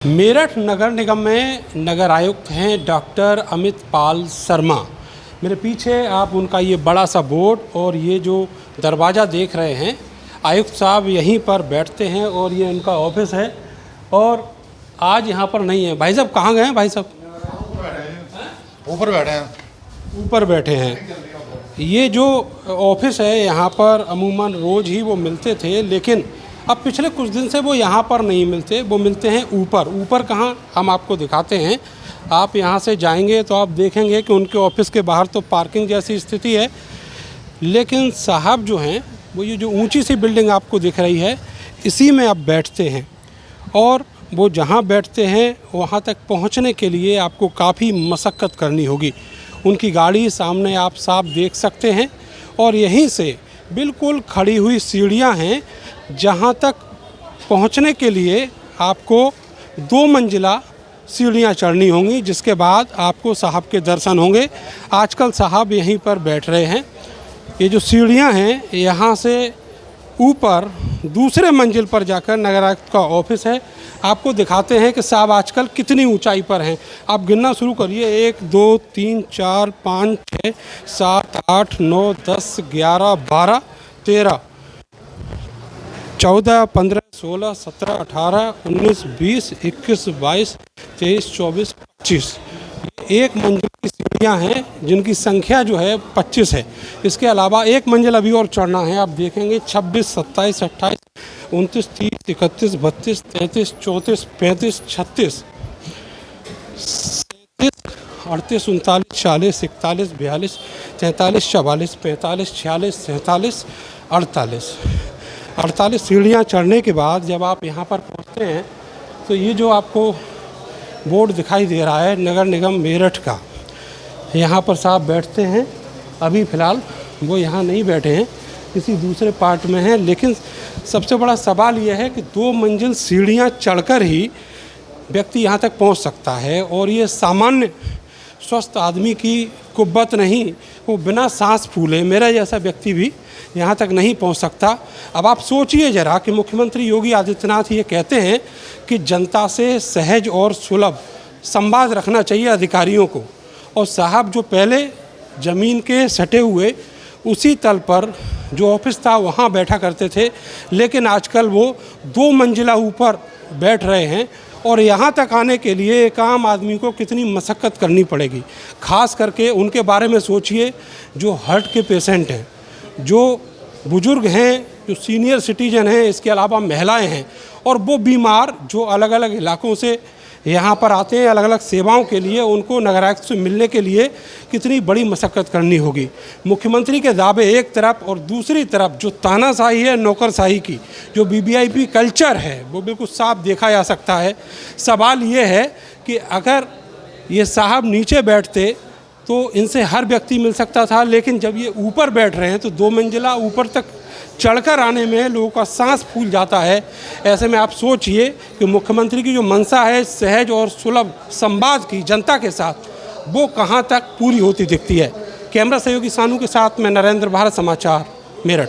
मेरठ नगर निगम में नगर आयुक्त हैं डॉक्टर अमित पाल शर्मा। मेरे पीछे आप उनका ये बड़ा सा बोर्ड और ये जो दरवाज़ा देख रहे हैं, आयुक्त साहब यहीं पर बैठते हैं और ये उनका ऑफिस है। और आज यहाँ पर नहीं है। भाई साहब कहाँ गए हैं? भाई साहब ऊपर बैठे हैं। ऊपर बैठे हैं। ये जो ऑफिस है यहाँ पर अमूमन रोज़ ही वो मिलते थे, लेकिन अब पिछले कुछ दिन से वो यहाँ पर नहीं मिलते। वो मिलते हैं ऊपर। ऊपर कहाँ, हम आपको दिखाते हैं। आप यहाँ से जाएंगे तो आप देखेंगे कि उनके ऑफिस के बाहर तो पार्किंग जैसी स्थिति है, लेकिन साहब जो हैं वो ये जो ऊंची सी बिल्डिंग आपको दिख रही है, इसी में आप बैठते हैं। और वो जहाँ बैठते हैं वहाँ तक पहुँचने के लिए आपको काफ़ी मशक्क़त करनी होगी। उनकी गाड़ी सामने आप साफ देख सकते हैं और यहीं से बिल्कुल खड़ी हुई सीढ़ियाँ हैं, जहाँ तक पहुँचने के लिए आपको 2 मंजिला सीढ़ियाँ चढ़नी होंगी, जिसके बाद आपको साहब के दर्शन होंगे। आजकल साहब यहीं पर बैठ रहे हैं। ये जो सीढ़ियाँ हैं, यहाँ से ऊपर दूसरे मंजिल पर जाकर नगर आयुक्त का ऑफिस है। आपको दिखाते हैं कि साहब आजकल कितनी ऊंचाई पर हैं। आप गिनना शुरू करिए। 1 2 3 4 5 6 7 8 9 10 11 12 13 14 15 16 17 18 19 20 21 22 23 24 25 एक मंजिल की सीढ़ियाँ हैं, जिनकी संख्या जो है 25 है। इसके अलावा एक मंजिल अभी और चढ़ना है। आप देखेंगे 26 27 28 29 30 31 32 33 34 35 36 37 38 39 40 41 42 43 44 45 46 47 48 सीढ़ियाँ चढ़ने के बाद जब आप यहाँ पर पहुँचते हैं तो ये जो आपको बोर्ड दिखाई दे रहा है नगर निगम मेरठ का, यहाँ पर साहब बैठते हैं। अभी फ़िलहाल वो यहाँ नहीं बैठे हैं, किसी दूसरे पार्ट में हैं। लेकिन सबसे बड़ा सवाल यह है कि 2 मंजिल सीढ़ियाँ चढ़कर ही व्यक्ति यहाँ तक पहुँच सकता है, और ये सामान्य स्वस्थ आदमी की कुव्वत नहीं, वो बिना सांस फूले मेरा जैसा व्यक्ति भी यहाँ तक नहीं पहुँच सकता। अब आप सोचिए ज़रा कि मुख्यमंत्री योगी आदित्यनाथ ये कहते हैं कि जनता से सहज और सुलभ संवाद रखना चाहिए अधिकारियों को, और साहब जो पहले ज़मीन के सटे हुए उसी तल पर जो ऑफिस था वहाँ बैठा करते थे, लेकिन आजकल वो 2 मंजिला ऊपर बैठ रहे हैं। और यहाँ तक आने के लिए एक आम आदमी को कितनी मशक्क़त करनी पड़ेगी। ख़ास करके उनके बारे में सोचिए जो हार्ट के पेशेंट हैं, जो बुज़ुर्ग हैं, जो सीनियर सिटीजन हैं, इसके अलावा महिलाएं हैं, और वो बीमार जो अलग अलग इलाकों से यहाँ पर आते हैं अलग अलग सेवाओं के लिए। उनको नगर आयुक्त से मिलने के लिए कितनी बड़ी मशक्क़त करनी होगी। मुख्यमंत्री के दावे एक तरफ, और दूसरी तरफ जो तानाशाही है नौकरशाही की, जो वीवीआईपी कल्चर है, वो बिल्कुल साफ देखा जा सकता है। सवाल ये है कि अगर ये साहब नीचे बैठते तो इनसे हर व्यक्ति मिल सकता था, लेकिन जब ये ऊपर बैठ रहे हैं तो 2 मंजिला ऊपर तक चढ़कर आने में लोगों का सांस फूल जाता है। ऐसे में आप सोचिए कि मुख्यमंत्री की जो मंशा है सहज और सुलभ संवाद की जनता के साथ, वो कहाँ तक पूरी होती दिखती है। कैमरा सहयोगी सानू के साथ मैं नरेंद्र, भारत समाचार, मेरठ।